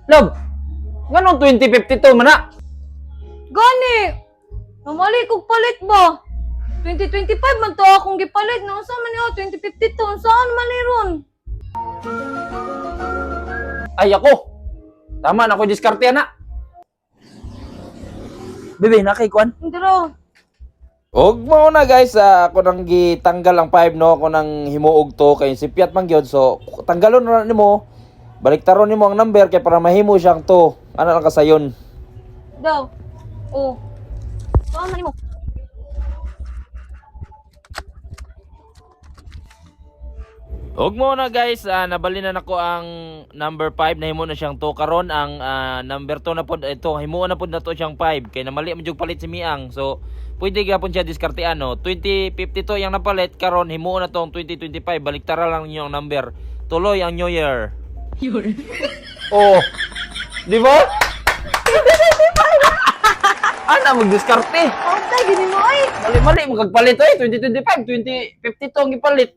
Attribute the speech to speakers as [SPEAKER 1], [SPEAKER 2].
[SPEAKER 1] Love, ganun 2052 man na.
[SPEAKER 2] Gani! Namali kog palit ba? 2025 man to akong gipalit. Nasa man niyo, 2052. Saan man ni ron?
[SPEAKER 1] Ay ako. Tama na ako diskarte na. Bebe, nakikwan.
[SPEAKER 2] Indro.
[SPEAKER 3] Og mo na guys, ako nang gitanggal ang 5 no, ako nang himuog to kay si Piat man gyud. So tanggalon na nimo. Baliktaron nimo ang number kay para mahimo siyang to. Ano lang kasayon.
[SPEAKER 2] Daw. Oh. Saan man mo?
[SPEAKER 3] Og mo na guys, nabalinan ako ang number 5 na himo na siyang to karon ang number 2 na pod ito himo na pod na to siyang 5 kay namali man jud palit si Miang. So pwede gyapon siya diskartean no. 2052 yang napalit karon himo na tong 2025 baliktara lang niyo ang number. Tuloy ang New Year.
[SPEAKER 1] Oh. Di ba? Ana magdiskarte.
[SPEAKER 2] Patay, gini mo ay.
[SPEAKER 1] Mali-mali magkagpalit 2025, 2052 ang gipalit.